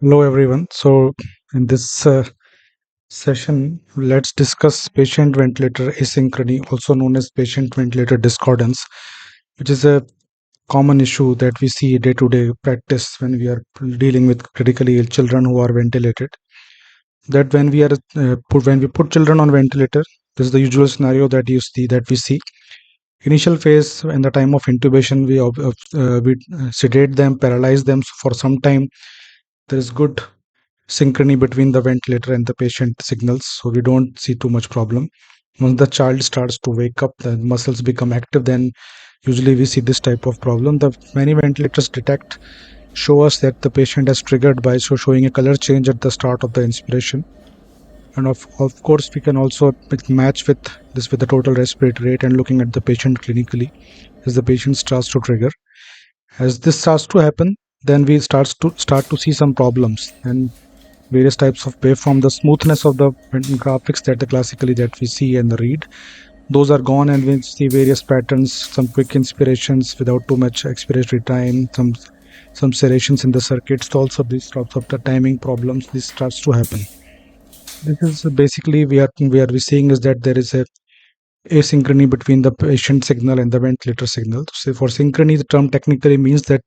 Hello everyone. So in this session, let's discuss patient ventilator asynchrony, also known as patient ventilator discordance, which is a common issue that we see day-to-day practice when we are dealing with critically ill children who are ventilated. That when we put children on ventilator, this is the usual scenario that we see. Initial phase, in the time of intubation, we sedate them, paralyze them for some time. There is good synchrony between the ventilator and the patient signals, so we don't see too much problem. Once the child starts to wake up, the muscles become active, then usually we see this type of problem. The many ventilators detect show us that the patient has triggered by showing a color change at the start of the inspiration. And of course we can also match with this with the total respiratory rate and looking at the patient clinically as the patient starts to trigger. As this starts to happen, then we start to see some problems and various types of waveform. The smoothness of the graphics that we see and the read, those are gone, and we see various patterns, some quick inspirations without too much expiratory time, some serrations in the circuits. Also, these sorts of the timing problems, this starts to happen. This is basically we seeing is that there is a asynchrony between the patient signal and the ventilator signal. So for synchrony, the term technically means that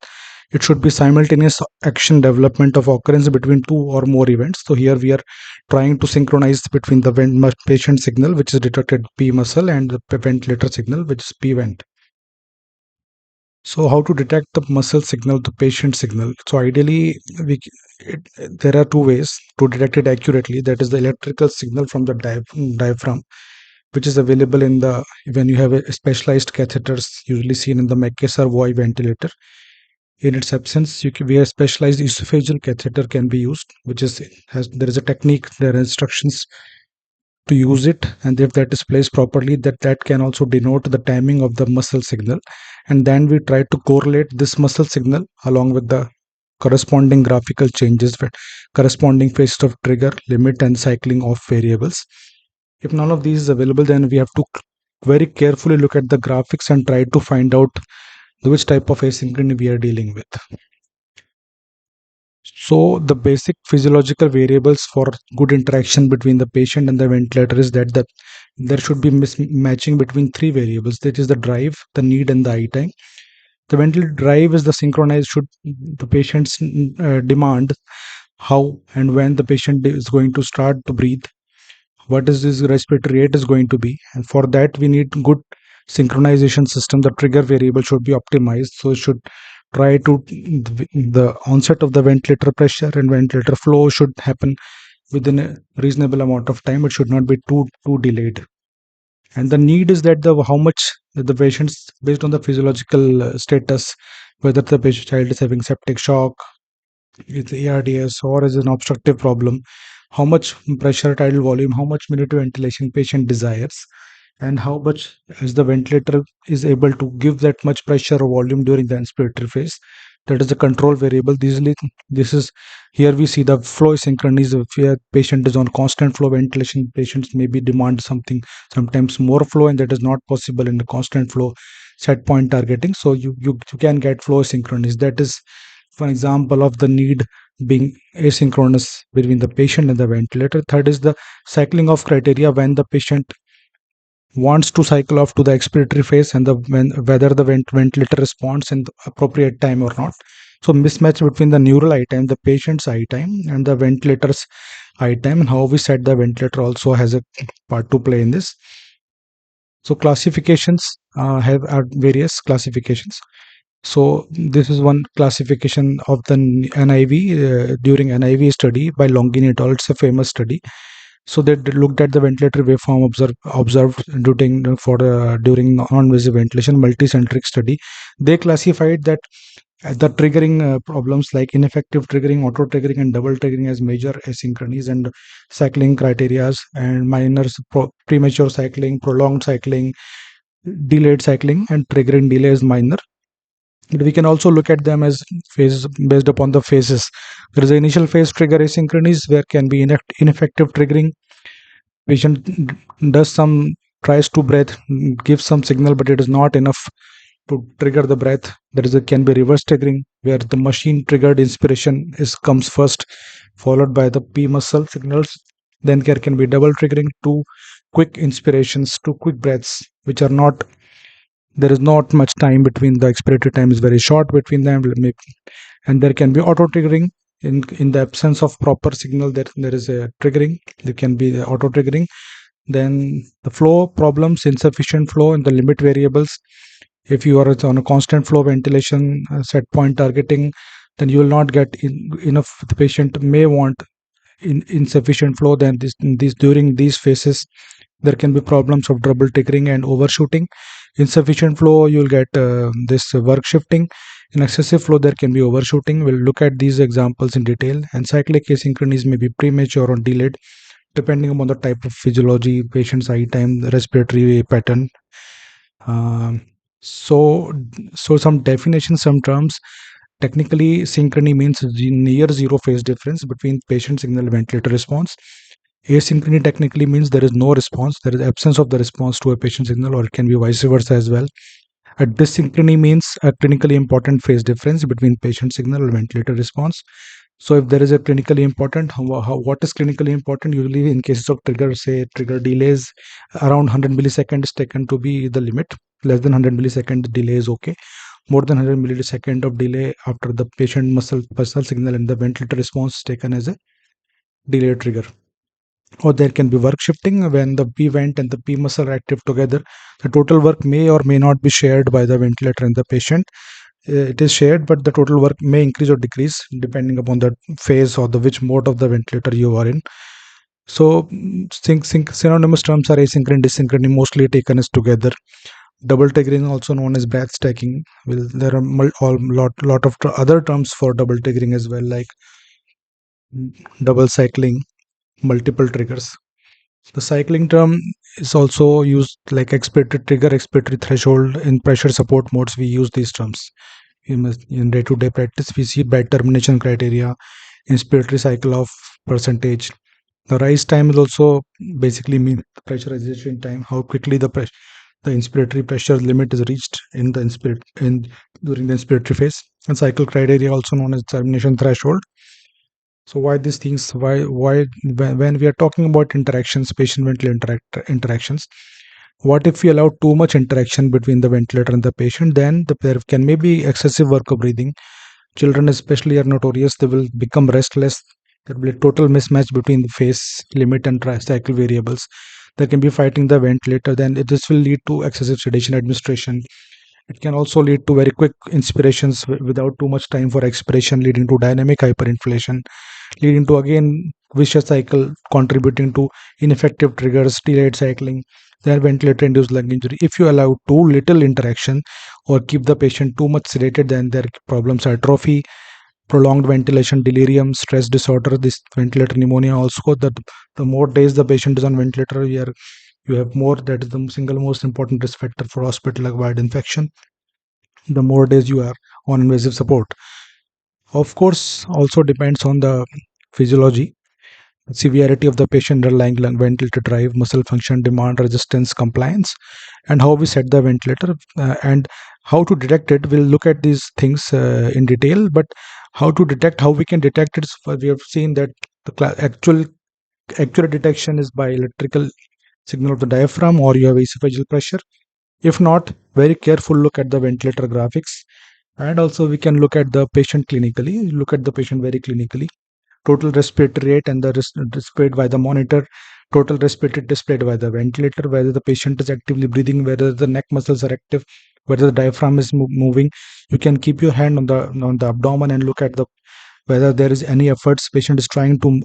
it should be simultaneous action development of occurrence between two or more events. So here we are trying to synchronize between the patient signal, which is detected P muscle, and the ventilator signal, which is P vent. So how to detect the muscle signal, the patient signal? So ideally, there are two ways to detect it accurately. That is the electrical signal from the diaphragm, which is available in the when you have a specialized catheters usually seen in the McKess or Voy ventilator. In its absence, we a specialized esophageal catheter can be used, which is has there is a technique, there are instructions to use it, and if that is placed properly, that can also denote the timing of the muscle signal, and then we try to correlate this muscle signal along with the corresponding graphical changes with corresponding phase of trigger, limit, and cycling of variables. If none of these is available, then we have to very carefully look at the graphics and try to find out which type of asynchrony we are dealing with. So the basic physiological variables for good interaction between the patient and the ventilator is that there should be matching between three variables. That is the drive, the need, and the I time. The ventilator drive is the synchronized should the patient's demand how and when the patient is going to start to breathe, what is his respiratory rate is going to be, and for that we need good synchronization system. The trigger variable should be optimized, so it should try to the onset of the ventilator pressure and ventilator flow should happen within a reasonable amount of time. It should not be too delayed. And the need is that the how much the patients, based on the physiological status, whether the patient child is having septic shock, it's ARDS, or is an obstructive problem, how much pressure, tidal volume, how much minute ventilation patient desires, and how much as the ventilator is able to give that much pressure or volume during the inspiratory phase. That is the control variable. This is here we see the flow synchronies. If a patient is on constant flow ventilation, patients maybe demand something, sometimes more flow, and that is not possible in the constant flow set point targeting. So you can get flow synchronies. That is for example of the need being asynchronous between the patient and the ventilator. Third is the cycling off criteria, when the patient wants to cycle off to the expiratory phase and whether the ventilator responds in the appropriate time or not. So mismatch between the neural I time, the patient's I time, and the ventilator's I time, and how we set the ventilator also has a part to play in this. So classifications have are various classifications. So this is one classification of the NIV during NIV study by Longin et al. It's a famous study. So they looked at the ventilatory waveform observed during non-invasive ventilation multicentric study. They classified that the triggering problems like ineffective triggering, auto triggering, and double triggering as major asynchronies, and cycling criterias, and minor premature cycling, prolonged cycling, delayed cycling, and triggering delay is minor. But we can also look at them as phases based upon the phases. There is the initial phase trigger asynchronies where can be ineffective triggering. Patient does some tries to breathe, gives some signal, but it is not enough to trigger the breath. There is a can be reverse triggering where the machine triggered inspiration is comes first, followed by the P muscle signals. Then there can be double triggering, two quick inspirations, two quick breaths, which are not there is not much time between the expiratory time is very short between them. And there can be auto triggering in the absence of proper signal. There is a triggering. There can be the auto triggering. Then the flow problems, insufficient flow and the limit variables. If you are on a constant flow ventilation set point targeting, then you will not get enough. The patient may want insufficient flow. Then during these phases there can be problems of double triggering and overshooting. Insufficient flow, you'll get this work shifting. In excessive flow, there can be overshooting. We'll look at these examples in detail. And cyclic asynchronies may be premature or delayed depending upon the type of physiology, patient's eye time, respiratory pattern. Um, so, so some definitions, some terms. Technically, synchrony means near zero phase difference between patient signal and ventilator response. Asynchrony technically means there is no response, there is absence of the response to a patient signal, or it can be vice versa as well. A dysynchrony means a clinically important phase difference between patient signal and ventilator response. So if there is a clinically important, what is clinically important? Usually in cases of trigger, say trigger delays, around 100 milliseconds taken to be the limit. Less than 100 millisecond delay is okay. More than 100 millisecond of delay after the patient muscle signal and the ventilator response is taken as a delay trigger. Or there can be work shifting when the P vent and the P muscle are active together. The total work may or may not be shared by the ventilator and the patient. It is shared, but the total work may increase or decrease depending upon the phase or the which mode of the ventilator you are in. So synonymous terms are asynchrony, dysynchrony, mostly taken as together. Double triggering, also known as breath stacking. Well, there are lot of other terms for double triggering as well, like double cycling, multiple triggers. The cycling term is also used like expiratory trigger, expiratory threshold. In pressure support modes, we use these terms. In day-to-day practice, we see by termination criteria, inspiratory cycle of percentage. The rise time is also basically mean pressurization time, how quickly the inspiratory pressure limit is reached in the during the inspiratory phase. And cycle criteria, also known as termination threshold. So why these things? Why when we are talking about interactions, patient ventilator interactions, what if we allow too much interaction between the ventilator and the patient? Then there can maybe excessive work of breathing. Children especially are notorious. They will become restless. There will be a total mismatch between the phase limit and cycle variables. There can be fighting the ventilator. Then this will lead to excessive sedation administration. It can also lead to very quick inspirations without too much time for expiration, leading to dynamic hyperinflation, leading to again vicious cycle, contributing to ineffective triggers, delayed cycling, then ventilator induced lung injury. If you allow too little interaction or keep the patient too much sedated, then their problems are atrophy, prolonged ventilation, delirium, stress disorder, this ventilator pneumonia. Also, that the more days the patient is on ventilator, you have more. That is the single most important risk factor for hospital acquired infection. The more days you are on invasive support, of course, also depends on the physiology, severity of the patient, underlying lung ventilator drive, muscle function, demand, resistance, compliance, and how we set the ventilator and how to detect it. We'll look at these things in detail, but how we can detect it. We have seen that the actual accurate detection is by electrical signal of the diaphragm, or you have esophageal pressure. If not, very careful look at the ventilator graphics, and also we can look at the patient clinically. Look at the patient very clinically. Total respiratory rate and the displayed by the monitor, total respiratory displayed by the ventilator, whether the patient is actively breathing, whether the neck muscles are active, whether the diaphragm is moving. You can keep your hand on the abdomen and look at the whether there is any efforts. Patient is trying to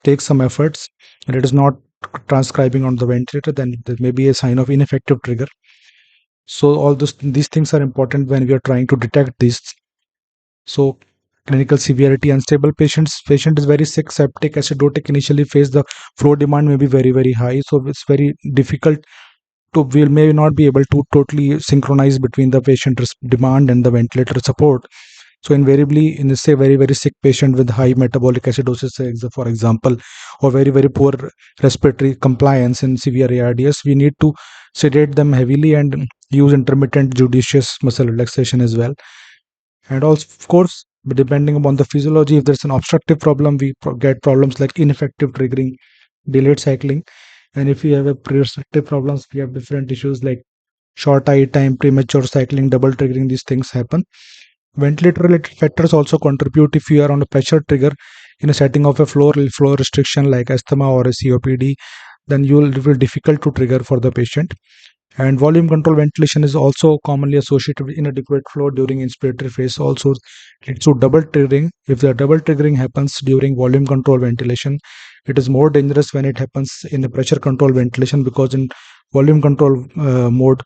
take some efforts and it is not transcribing on the ventilator, then there may be a sign of ineffective trigger. So all these things are important when we are trying to detect these. So clinical severity, unstable patients. Patient is very sick, septic, acidotic. Initially phase, the flow demand may be very high. So it's very difficult to, we may not be able to totally synchronize between the patient demand and the ventilator support. So invariably, in say very sick patient with high metabolic acidosis, for example, or very poor respiratory compliance in severe ARDS, we need to sedate them heavily and use intermittent judicious muscle relaxation as well. And also, of course, depending upon the physiology, if there's an obstructive problem, we get problems like ineffective triggering, delayed cycling. And if we have a pre-restrictive problems, we have different issues like short eye time, premature cycling, double triggering. These things happen. Ventilator related factors also contribute. If you are on a pressure trigger in a setting of a flow restriction like asthma or a COPD, then it will be difficult to trigger for the patient. And volume control ventilation is also commonly associated with inadequate flow during inspiratory phase. Also leads to double triggering. If the double triggering happens during volume control ventilation, it is more dangerous when it happens in the pressure control ventilation, because in volume control mode,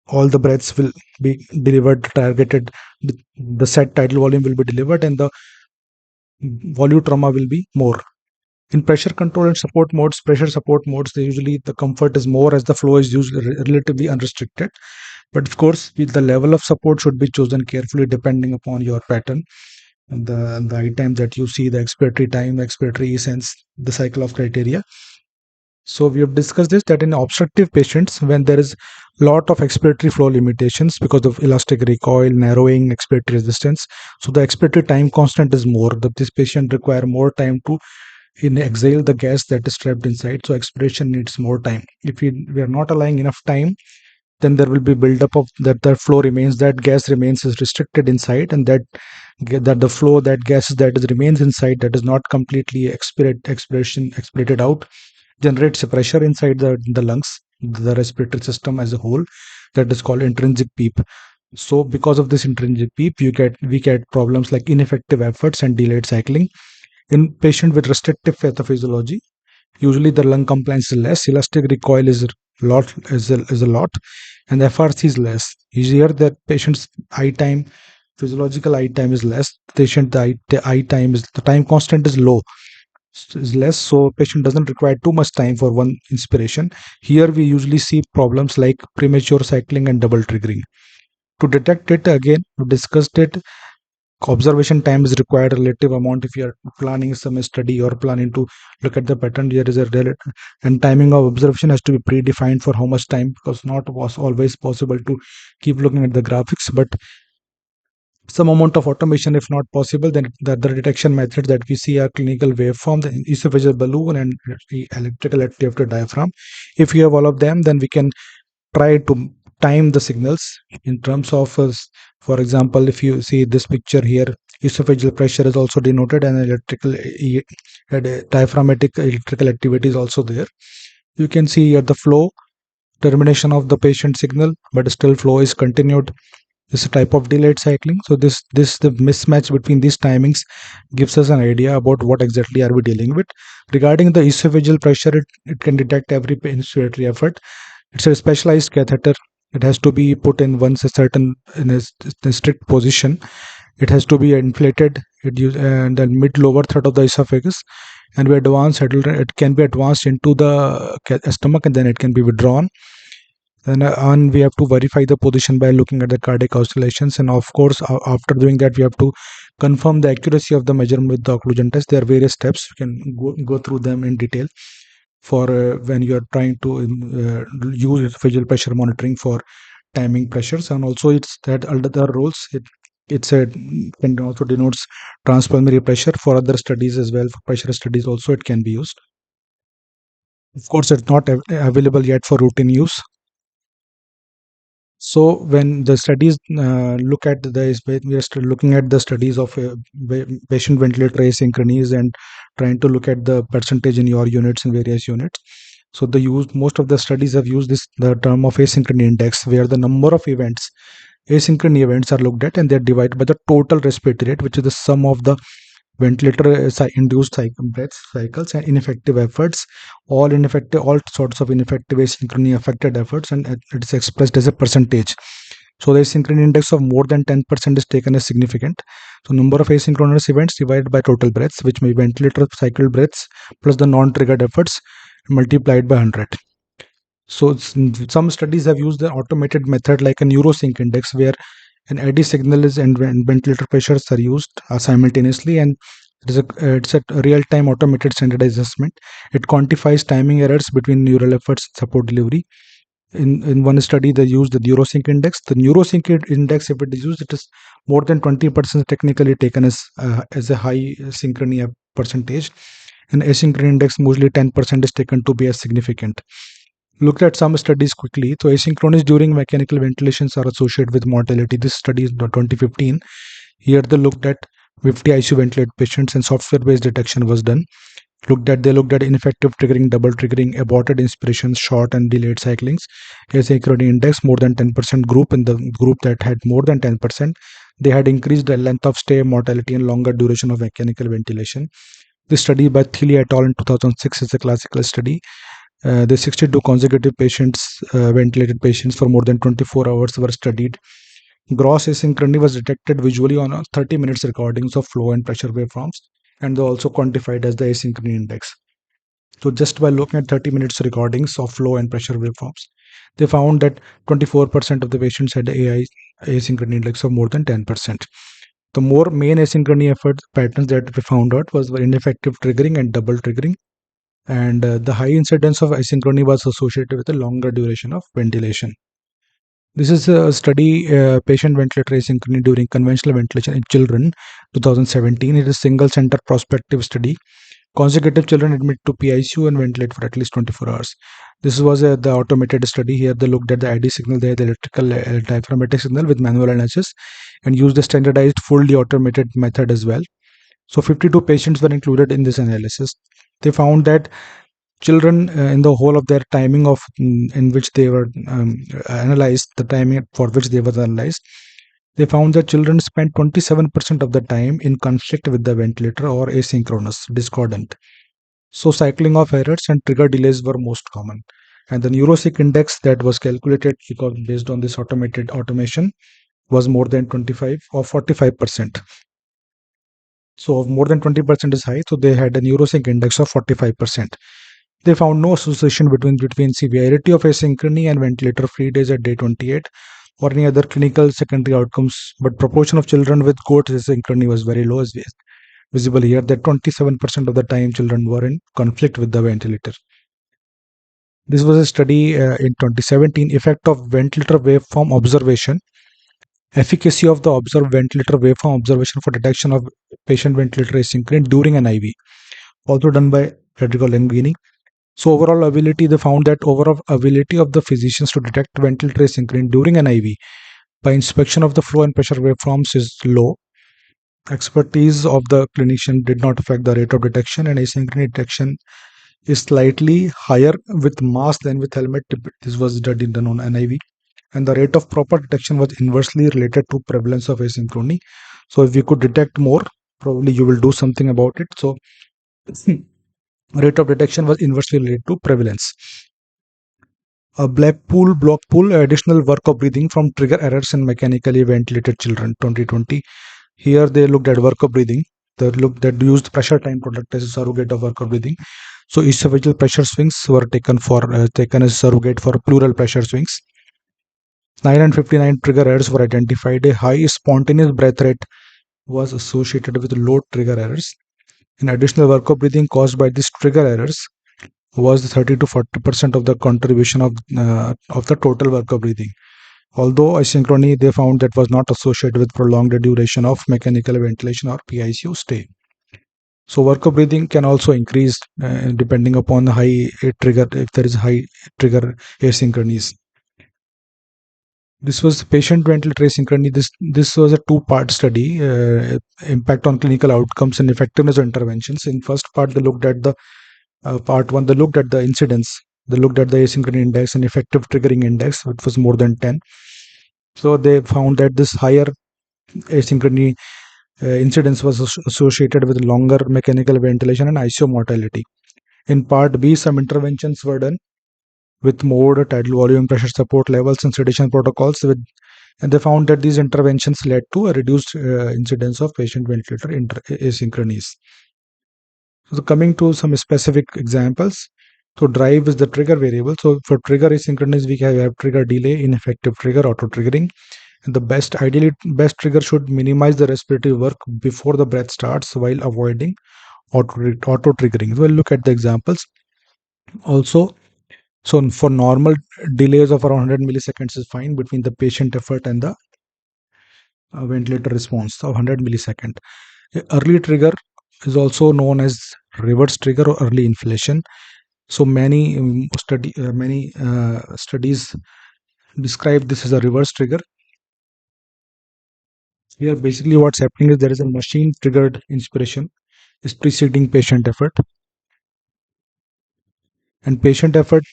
all the breaths will be delivered targeted. The set tidal volume will be delivered and the volume trauma will be more. In pressure control and support modes, pressure support modes, usually the comfort is more as the flow is usually relatively unrestricted. But of course, the level of support should be chosen carefully depending upon your pattern and the items that you see, the expiratory time, expiratory essence, the cycle of criteria. So we have discussed this, that in obstructive patients, when there is lot of expiratory flow limitations because of elastic recoil, narrowing, expiratory resistance, so the expiratory time constant is more. That this patient require more time to exhale the gas that is trapped inside. So expiration needs more time. If we are not allowing enough time, then there will be buildup of that flow remains, that gas remains is restricted inside, and that the flow, that gas that is remains inside, that is not completely expirated out, generates a pressure inside the lungs, the respiratory system as a whole, that is called intrinsic PEEP. So because of this intrinsic PEEP, we get problems like ineffective efforts and delayed cycling. In patient with restrictive pathophysiology, usually the lung compliance is less, elastic recoil is a lot, and FRC is less. Here the patient's eye time, physiological eye time is less. The eye time is, the time constant is low, is less, so patient doesn't require too much time for one inspiration. Here we usually see problems like premature cycling and double triggering. To detect it, again we discussed it, observation time is required relative amount. If you are planning some study or planning to look at the pattern, there is a relative, and timing of observation has to be predefined for how much time, because not was always possible to keep looking at the graphics, but some amount of automation if not possible, then the other detection methods that we see are clinical waveform, the esophageal balloon, and the electrical activated diaphragm. If you have all of them, then we can try to time the signals in terms of for example, if you see this picture here, esophageal pressure is also denoted, and diaphragmatic electrical activity is also there. You can see here the flow, termination of the patient signal, but still flow is continued. This is a type of delayed cycling. So this the mismatch between these timings gives us an idea about what exactly are we dealing with. Regarding the esophageal pressure, it can detect every inspiratory effort. It's a specialized catheter. It has to be put in once a certain in a strict position. It has to be inflated. And the mid lower third of the esophagus, and it can be advanced into the stomach, and then it can be withdrawn. And we have to verify the position by looking at the cardiac oscillations. And of course, after doing that, we have to confirm the accuracy of the measurement with the occlusion test. There are various steps. We can go through them in detail for when you are trying to use visual pressure monitoring for timing pressures. And also it's that other roles. It's a can also denotes transpulmonary pressure for other studies as well. For pressure studies also it can be used. Of course, it's not available yet for routine use. So when the studies look at we are still looking at the studies of patient ventilator asynchronies and trying to look at the percentage in your units and various units. So most of the studies have used the term of asynchrony index, where the number of asynchrony events are looked at, and they're divided by the total respiratory rate, which is the sum of the ventilator induced breath cycles and ineffective efforts, all sorts of ineffective asynchrony affected efforts, and it's expressed as a percentage. So the asynchrony index of more than 10% is taken as significant. So number of asynchronous events divided by total breaths, which may be ventilator cycle breaths plus the non-triggered efforts multiplied by 100. So some studies have used the automated method like a neurosync index, where An AD signal is and when ventilator pressures are used simultaneously, and it's a real-time automated standardized assessment. It quantifies timing errors between neural efforts and support delivery. In one study, they used the neurosync index. The neurosync index, if it is used, it is more than 20% technically taken as a high synchrony percentage. And asynchrony index, mostly 10% is taken to be as significant. Looked at some studies quickly. So asynchronous during mechanical ventilations are associated with mortality. This study is 2015. Here they looked at 50 ICU ventilated patients and software-based detection was done. They looked at ineffective triggering, double triggering, aborted inspirations, short and delayed cyclings. Asynchrony index more than 10% group. In the group that had more than 10%, they had increased the length of stay, mortality, and longer duration of mechanical ventilation. This study by Thiele et al. In 2006 is a classical study. The 62 consecutive ventilated patients for more than 24 hours were studied. Gross asynchrony was detected visually on 30 minutes recordings of flow and pressure waveforms, and they also quantified as the asynchrony index. So just by looking at 30 minutes recordings of flow and pressure waveforms, they found that 24% of the patients had asynchrony index of more than 10%. The more main asynchrony effort patterns that we found out was ineffective triggering and double triggering, and the high incidence of asynchrony was associated with a longer duration of ventilation. This is a study, patient ventilator asynchrony during conventional ventilation in children, 2017. It is a single center prospective study. Consecutive children admitted to PICU and ventilated for at least 24 hours. This was the automated study. Here they looked at the ID signal, they had the electrical diaphragmatic signal with manual analysis, and used the standardized fully automated method as well. So 52 patients were included in this analysis. They found that children, in the whole of their timing of in which they were analyzed, the timing for which they were analyzed, they found that children spent 27% of the time in conflict with the ventilator or asynchronous, discordant. So cycling of errors and trigger delays were most common. And the neurosync index that was calculated because based on this automated automation was more than 25 or 45%. So more than 20% is high. So they had a neurosync index of 45%. They found no association between severity of asynchrony and ventilator free days at day 28 or any other clinical secondary outcomes, but proportion of children with good asynchrony was very low, as visible here, that 27% of the time children were in conflict with the ventilator. This was a study in 2017, effect of ventilator waveform observation, efficacy of the observed ventilator waveform observation for detection of patient ventilator asynchrony during an IV, also done by Federico Langini. So overall ability, they found that overall ability of the physicians to detect ventilator asynchrony during an IV by inspection of the flow and pressure waveforms is low. Expertise of the clinician did not affect the rate of detection, and asynchrony detection is slightly higher with mask than with helmet. This was studied done on NIV, and the rate of proper detection was inversely related to prevalence of asynchrony. So if you could detect more, probably you will do something about it. So rate of detection was inversely related to prevalence. A block pool, additional work of breathing from trigger errors in mechanically ventilated children, 2020. Here they looked at work of breathing. They used pressure time product as a surrogate of work of breathing. So esophageal pressure swings were taken as surrogate for pleural pressure swings. 959 trigger errors were identified. A high spontaneous breath rate was associated with low trigger errors. An additional work of breathing caused by these trigger errors was 30 to 40% of the contribution of the total work of breathing. Although asynchrony, they found that was not associated with prolonged duration of mechanical ventilation or PICU stay. So work of breathing can also increase depending upon the high trigger, if there is high trigger asynchronous. This was patient ventilator asynchrony. This was a two-part study, impact on clinical outcomes and effectiveness of interventions. In first part, they looked at the part one, they looked at the incidence. They looked at the asynchrony index and effective triggering index, which was more than 10. So they found that this higher asynchrony incidence was associated with longer mechanical ventilation and ICU mortality. In part B, some interventions were done with mode, tidal volume, pressure support levels, and sedation protocols. And they found that these interventions led to a reduced incidence of patient ventilator asynchronies. So coming to some specific examples. So drive is the trigger variable. So for trigger asynchronous, we have trigger delay, ineffective trigger, auto triggering. And the best trigger should minimize the respiratory work before the breath starts while avoiding auto triggering. We'll look at the examples. Also, so for normal, delays of around 100 milliseconds is fine between the patient effort and the ventilator response of 100 millisecond. Early trigger is also known as reverse trigger or early inflation. So many studies describe this as a reverse trigger. Here, basically, what's happening is there is a machine triggered inspiration is preceding patient effort, and patient effort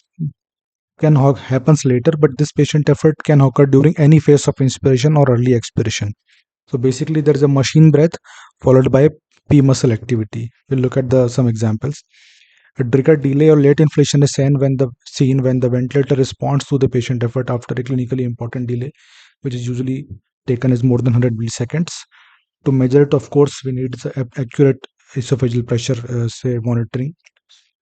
happens later, but this patient effort can occur during any phase of inspiration or early expiration. So basically, there is a machine breath followed by P muscle activity. We'll look at the some examples. A trigger delay or late inflation is seen when the ventilator responds to the patient effort after a clinically important delay, which is usually taken as more than 100 milliseconds. To measure it, of course, we need the accurate esophageal pressure, say monitoring,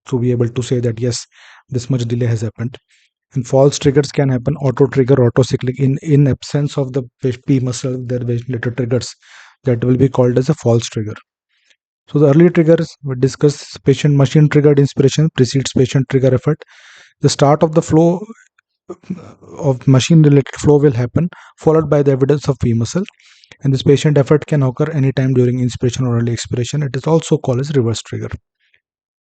to be able to say that yes, this much delay has happened. And false triggers can happen auto trigger, auto cyclic in absence of the P muscle. There ventilator triggers that will be called as a false trigger. So the early triggers we discuss patient machine triggered inspiration precedes patient trigger effort. The start of the flow of machine related flow will happen, followed by the evidence of P muscle. And this patient effort can occur anytime during inspiration or early expiration. It is also called as reverse trigger.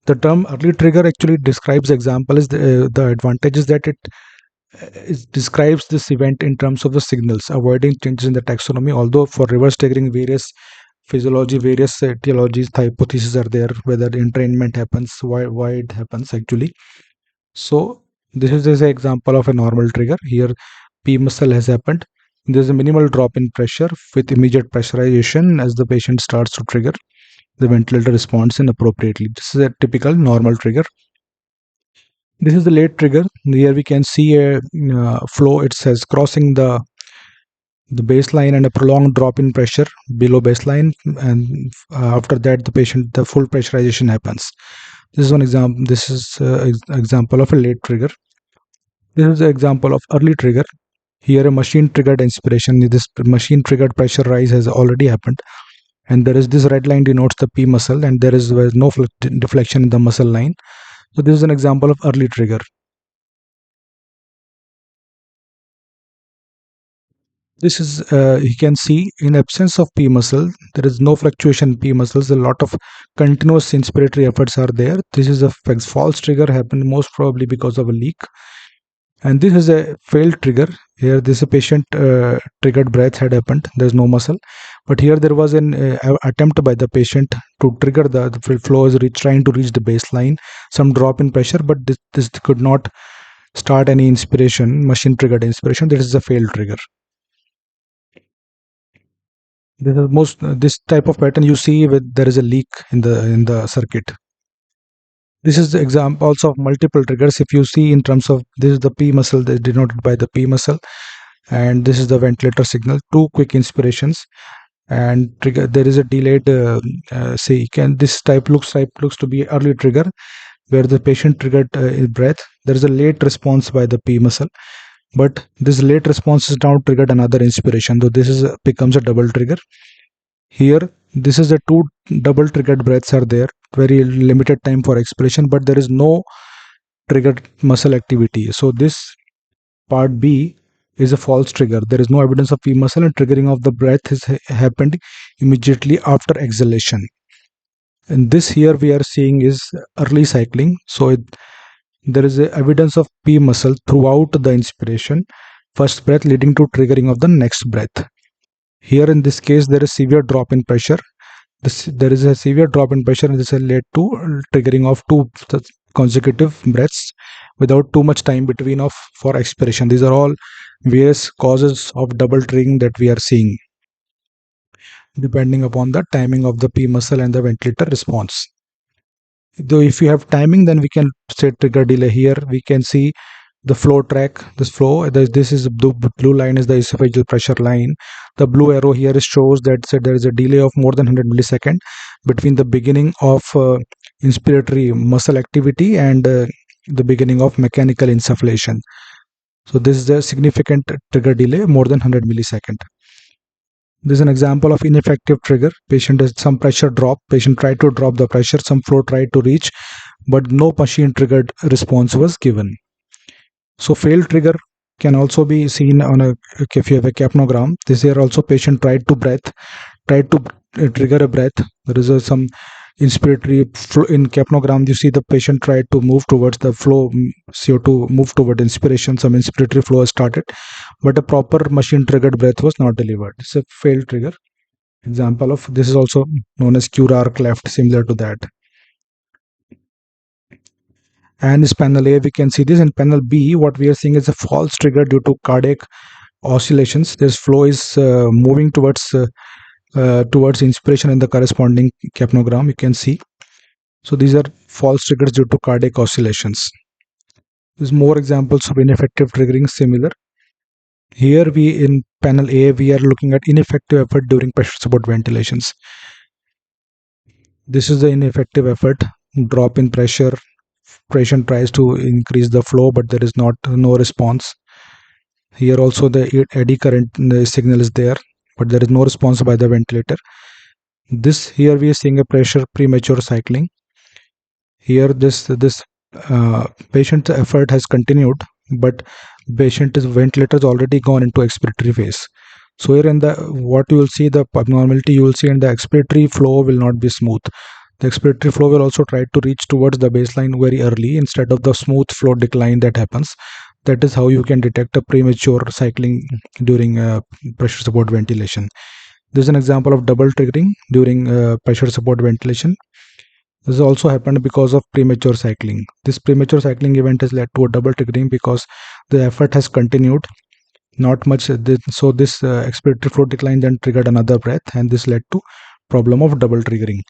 The term early trigger actually describes example is the advantage is that it describes this event in terms of the signals, avoiding changes in the taxonomy. Although for reverse triggering, various physiology, various etiologies, hypotheses are there, whether entrainment happens, why it happens actually. So this is just an example of a normal trigger. Here P muscle has happened. There's a minimal drop in pressure with immediate pressurization as the patient starts to trigger. The ventilator responds inappropriately. This is a typical normal trigger. This is the late trigger. Here we can see a flow. It says crossing the baseline and a prolonged drop in pressure below baseline, and after that the full pressurization happens. This is one example. This is example of a late trigger. This is the example of early trigger. Here a machine triggered inspiration. This machine triggered pressure rise has already happened, and there is this red line denotes the P muscle, and there is no deflection in the muscle line. So this is an example of early trigger. This is you can see in absence of P muscle, there is no fluctuation in P muscles. A lot of continuous inspiratory efforts are there. This is a false trigger happened most probably because of a leak. And this is a failed trigger. Here, this is a patient triggered breath had happened. There's no muscle, but here there was an attempt by the patient to trigger the flow is trying to reach the baseline, some drop in pressure, but this could not start any inspiration, machine triggered inspiration. This is a failed trigger. This is this type of pattern you see with there is a leak in the circuit. This is the example also of multiple triggers. If you see in terms of this is the P muscle that is denoted by the P muscle, and this is the ventilator signal. Two quick inspirations and trigger. There is a delayed. Say can this type looks to be early trigger where the patient triggered breath. There is a late response by the P muscle, but this late response is now triggered another inspiration. So this is becomes a double trigger. Here, this is the two double triggered breaths are there. Very limited time for expiration, but there is no triggered muscle activity. So this part B is a false trigger. There is no evidence of P muscle, and triggering of the breath is happened immediately after exhalation. And this here we are seeing is early cycling. So there is a evidence of P muscle throughout the inspiration, first breath leading to triggering of the next breath. Here in this case, there is severe drop in pressure. There is a severe drop in pressure, and this has led to triggering of two consecutive breaths without too much time between of for expiration. These are all various causes of double triggering that we are seeing, depending upon the timing of the P muscle and the ventilator response. Though if you have timing, then we can say trigger delay. Here we can see the flow track. This is the blue line is the esophageal pressure line. The blue arrow here shows that there is a delay of more than 100 millisecond between the beginning of inspiratory muscle activity and the beginning of mechanical insufflation. So this is a significant trigger delay, more than 100 millisecond. This is an example of ineffective trigger. Patient has some pressure drop. Patient tried to drop the pressure. Some flow tried to reach, but no machine triggered response was given. So failed trigger can also be seen on a, if you have a capnogram. This here also patient tried to trigger a breath. There is some inspiratory flow in capnogram. You see the patient tried to move towards the flow, CO2 move toward inspiration. Some inspiratory flow has started, but a proper machine triggered breath was not delivered. It's a failed trigger. Example of this is also known as Curare cleft, similar to that. And this panel A, we can see this. In panel B, what we are seeing is a false trigger due to cardiac oscillations. This flow is moving towards inspiration in the corresponding capnogram. You can see. So these are false triggers due to cardiac oscillations. There's more examples of ineffective triggering similar. Here we in panel A, we are looking at ineffective effort during pressure support ventilations. This is the ineffective effort, drop in pressure. Patient tries to increase the flow, but there is no response. Here also the eddy current signal is there, but there is no response by the ventilator. This here we are seeing a pressure premature cycling. Here this patient's effort has continued, but patient's ventilator is already gone into expiratory phase. So here in the what you will see, the abnormality you will see in the expiratory flow will not be smooth. The expiratory flow will also try to reach towards the baseline very early instead of the smooth flow decline that happens. That is how you can detect a premature cycling during pressure support ventilation. This is an example of double triggering during pressure support ventilation. This also happened because of premature cycling. This premature cycling event has led to a double triggering because the effort has continued not much. So this expiratory flow decline then triggered another breath, and this led to problem of double triggering.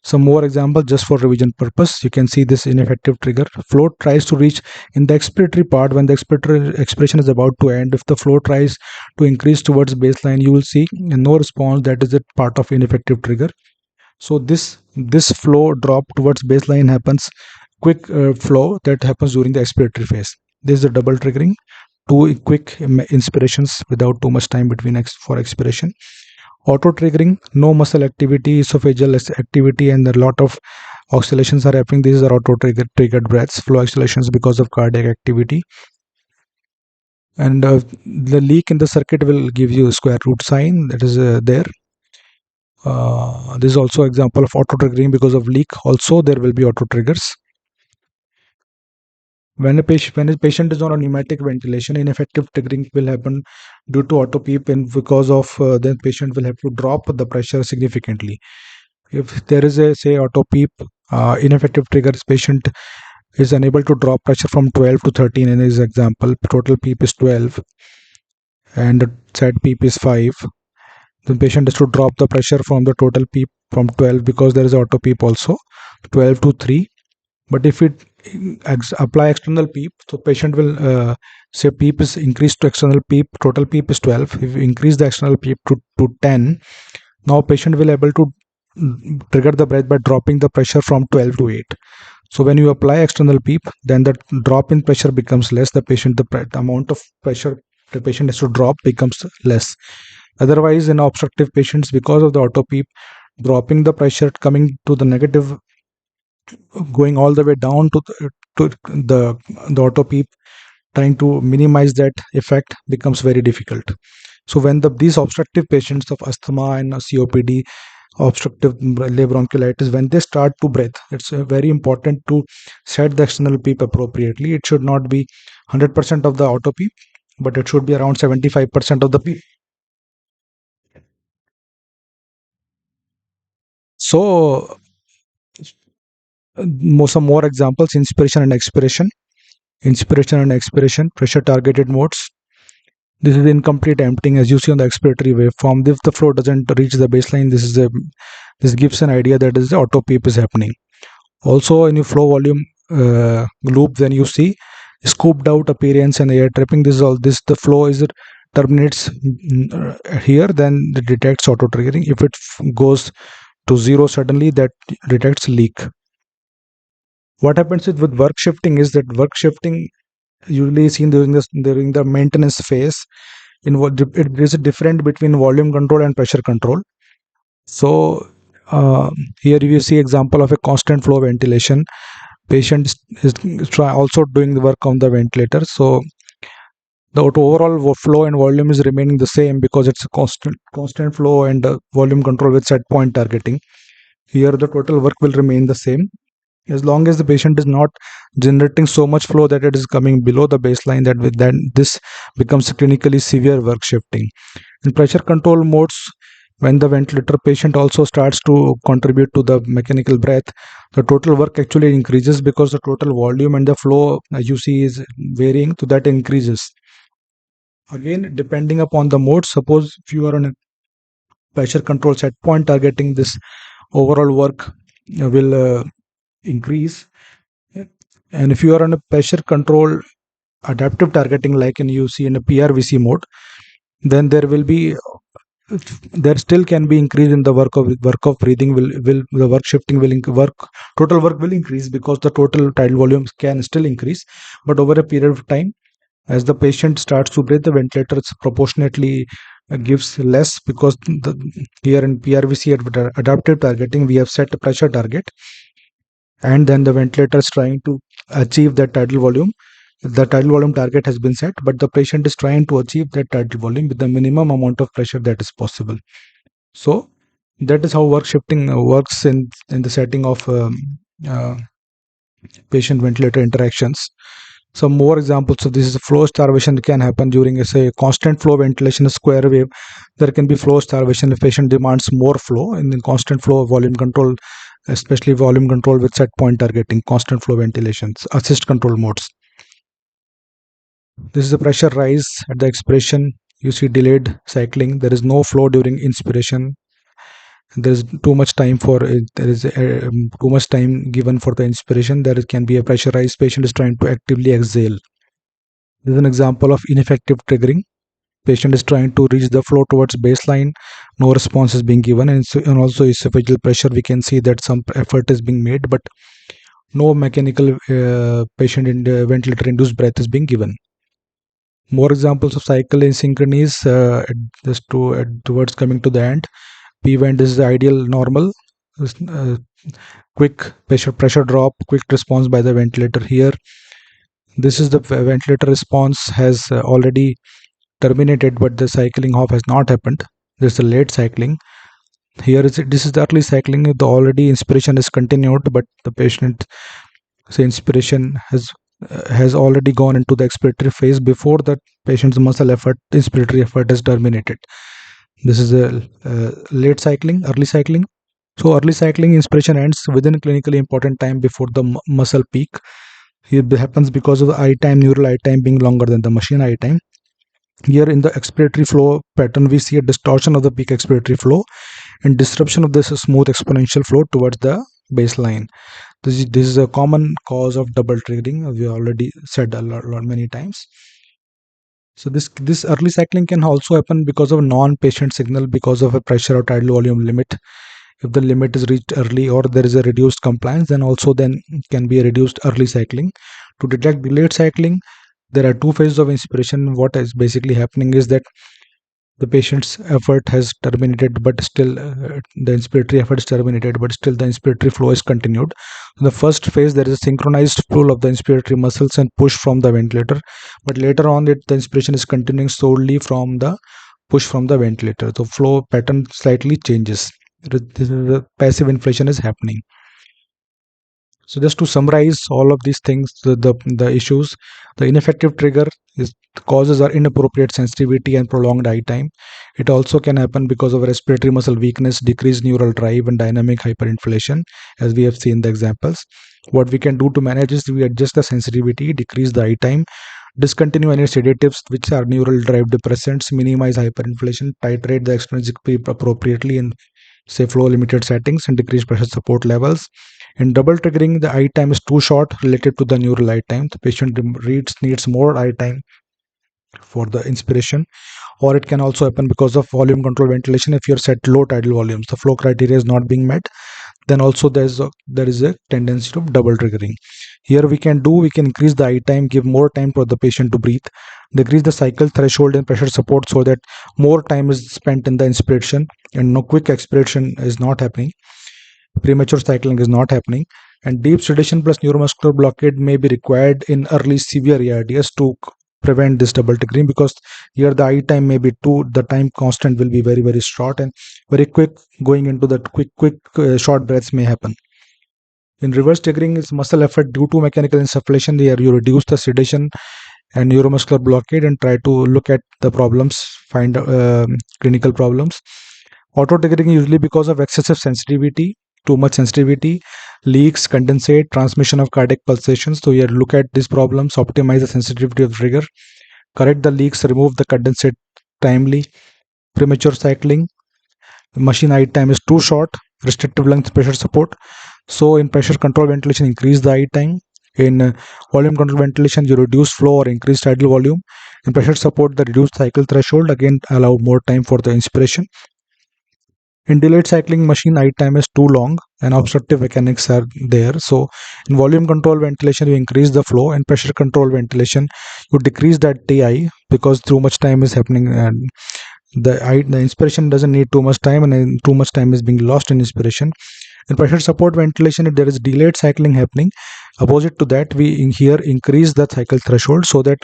Some more examples just for revision purpose. You can see this ineffective trigger. Flow tries to reach in the expiratory part when the expiratory expiration is about to end. If the flow tries to increase towards baseline, you will see no response. That is a part of ineffective trigger. So this flow drop towards baseline happens quick flow that happens during the expiratory phase. This is a double triggering, two quick inspirations without too much time between for expiration. Auto triggering, no muscle activity, esophageal activity, and a lot of oscillations are happening. These are auto triggered breaths, flow oscillations because of cardiac activity. And the leak in the circuit will give you a square root sign that is there. This is also example of auto triggering because of leak. Also, there will be auto triggers. When a patient is on a pneumatic ventilation, ineffective triggering will happen due to auto PEEP, and because of the patient will have to drop the pressure significantly. If there is a say auto PEEP, ineffective triggers, patient is unable to drop pressure from 12 to 13 in his example. Total PEEP is 12 and the set PEEP is 5. The patient has to drop the pressure from the total PEEP from 12 because there is auto PEEP also 12 to 3. But if it apply external PEEP, so patient will say PEEP is increased to external PEEP, total PEEP is 12. If you increase the external PEEP to 10, now patient will able to trigger the breath by dropping the pressure from 12 to 8. So when you apply external PEEP, then the drop in pressure becomes less. The amount of pressure the patient has to drop becomes less. Otherwise, in obstructive patients, because of the auto PEEP, dropping the pressure coming to the negative, going all the way down to the auto PEEP, trying to minimize that effect becomes very difficult. So when these obstructive patients of asthma and COPD, obstructive bronchiolitis, when they start to breathe, it's very important to set the external PEEP appropriately. It should not be 100% of the auto PEEP, but it should be around 75% of the PEEP. So some more examples: inspiration and expiration. Inspiration and expiration, pressure targeted modes. This is incomplete emptying, as you see on the expiratory waveform. If the flow doesn't reach the baseline, this gives an idea that is the auto PEEP is happening. Also, in your flow volume loop, when you see scooped out appearance and air trapping, the flow is terminates here, then it detects auto triggering. If it goes to 0 suddenly, that detects leak. What happens with work shifting is that work shifting usually seen during the maintenance phase. There is a difference between volume control and pressure control. So uh, here you see example of a constant flow ventilation. Patient is also doing the work on the ventilator. So the overall flow and volume is remaining the same because it's a constant flow and volume control with set point targeting. Here the total work will remain the same as long as the patient is not generating so much flow that it is coming below the baseline, that with then this becomes clinically severe work shifting. In pressure control modes, when the ventilator patient also starts to contribute to the mechanical breath, the total work actually increases because the total volume and the flow, as you see, is varying, so that increases. Again, depending upon the mode, suppose if you are on a pressure control set point targeting, this overall work will increase. And if you are on a pressure control adaptive targeting, like in you see in a PRVC mode, then there still can be increase in the work of breathing. Will the work shifting will work total work will increase because the total tidal volumes can still increase, but over a period of time, as the patient starts to breathe, the ventilator proportionately gives less, because here in PRVC adaptive targeting we have set a pressure target, and then the ventilator is trying to achieve that tidal volume. The tidal volume target has been set, but the patient is trying to achieve that tidal volume with the minimum amount of pressure that is possible. So that is how work shifting works in the setting of uh, patient ventilator interactions. Some more examples of this is flow starvation can happen during a say constant flow ventilation, a square wave. There can be flow starvation if patient demands more flow. In the constant flow volume control, especially volume control with set point targeting, constant flow ventilations, assist control modes. This is the pressure rise at the expiration. You see delayed cycling. There is no flow during inspiration. There is too much time too much time given for the inspiration. There can be a pressure rise. Patient is trying to actively exhale. This is an example of ineffective triggering. Patient is trying to reach the flow towards baseline. No response is being given, and also esophageal pressure. We can see that some effort is being made, but no mechanical patient in the ventilator induced breath is being given. More examples of cycle asynchronies, towards coming to the end. P-vent is the ideal normal. Uh, Quick pressure drop, quick response by the ventilator here. This is the ventilator response has already terminated, but the cycling off has not happened. There's a late cycling. This is the early cycling. The already inspiration is continued, but the patient inspiration has already gone into the expiratory phase before the patient's inspiratory effort is terminated. This is a late cycling, early cycling. So early cycling inspiration ends within a clinically important time before the muscle peak. It happens because of the eye time, neural eye time being longer than the machine eye time. Here in the expiratory flow pattern, we see a distortion of the peak expiratory flow and disruption of this smooth exponential flow towards the baseline. This is a common cause of double triggering. We already said a lot many times. So this early cycling can also happen because of non-patient signal, because of a pressure or tidal volume limit. If the limit is reached early or there is a reduced compliance, then can be a reduced early cycling. To detect delayed cycling, there are two phases of inspiration. What is basically happening is that the patient's effort has terminated, but still the inspiratory effort is terminated, but still the inspiratory flow is continued. In the first phase, there is a synchronized pull of the inspiratory muscles and push from the ventilator, but later on the inspiration is continuing solely from the push from the ventilator. The flow pattern slightly changes. This is the passive inflation is happening. So just to summarize all of these things, the issues, the ineffective trigger is the causes are inappropriate sensitivity and prolonged eye time. It also can happen because of respiratory muscle weakness, decreased neural drive, and dynamic hyperinflation, as we have seen the examples. What we can do to manage is we adjust the sensitivity, decrease the eye time, discontinue any sedatives which are neural drive depressants, minimize hyperinflation, titrate the extrinsic peak appropriately in say flow limited settings, and decrease pressure support levels. In double triggering, the eye time is too short related to the neural eye time. The patient needs more eye time for the inspiration, or it can also happen because of volume control ventilation. If you're set low tidal volumes, the flow criteria is not being met, then also there is a tendency of double triggering. Here we can increase the I time, give more time for the patient to breathe, decrease the cycle threshold and pressure support so that more time is spent in the inspiration and no quick expiration is not happening, premature cycling is not happening, and deep sedation plus neuromuscular blockade may be required in early severe ARDS to prevent this double triggering, because here the I time may be too, the time constant will be very very short and very quick, going into that quick short breaths may happen. In reverse triggering is muscle effort due to mechanical insufflation. Here you reduce the sedation and neuromuscular blockade and try to look at the problems, find clinical problems. Auto triggering usually because of excessive sensitivity, too much sensitivity, leaks, condensate, transmission of cardiac pulsations. So here look at these problems, optimize the sensitivity of trigger, correct the leaks, remove the condensate timely. Premature cycling, machine I time is too short, restrictive lungs pressure support. So in pressure control ventilation, increase the I time. In volume control ventilation, you reduce flow or increase tidal volume. In pressure support, the reduced cycle threshold again allow more time for the inspiration. In delayed cycling machine, I time is too long and obstructive mechanics are there. So in volume control ventilation, you increase the flow. In pressure control ventilation, you decrease that TI because too much time is happening, and the inspiration doesn't need too much time, and too much time is being lost in inspiration. In pressure support ventilation, if there is delayed cycling happening, opposite to that, we in here increase the cycle threshold so that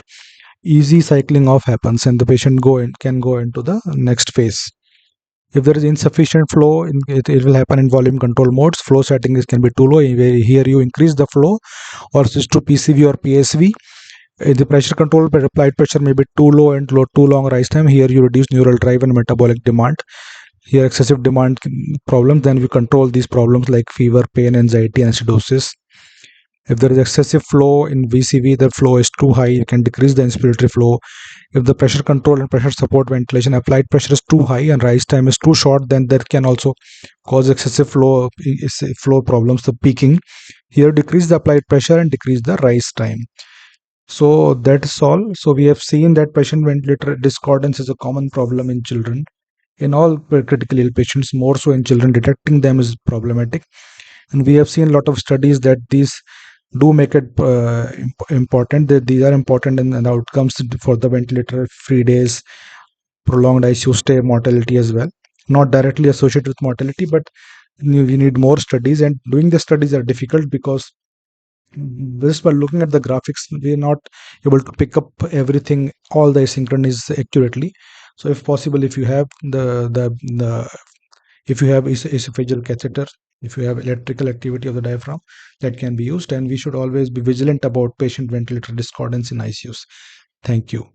easy cycling off happens and the patient can go into the next phase. If there is insufficient flow, it will happen in volume control modes. Flow settings can be too low. Here you increase the flow or switch to PCV or PSV. The pressure control applied pressure may be too low and too long rise time. Here you reduce neural drive and metabolic demand. Here excessive demand problems, then we control these problems like fever, pain, anxiety, and acidosis. If there is excessive flow in VCV, the flow is too high, you can decrease the inspiratory flow. If the pressure control and pressure support ventilation applied pressure is too high and rise time is too short, then that can also cause excessive flow problems, the peaking. Here decrease the applied pressure and decrease the rise time. So that's all. So we have seen that patient ventilator discordance is a common problem in children. In all critically ill patients, more so in children, detecting them is problematic. And we have seen a lot of studies that these do make it important, that these are important in the outcomes for the ventilator free days, prolonged ICU stay, mortality as well. Not directly associated with mortality, but we need more studies, and doing the studies are difficult because just by looking at the graphics, we are not able to pick up everything, all the asynchronies accurately. So if possible, if you have the if you have esophageal catheter, if you have electrical activity of the diaphragm, that can be used, and we should always be vigilant about patient ventilator discordance in ICUs. Thank you.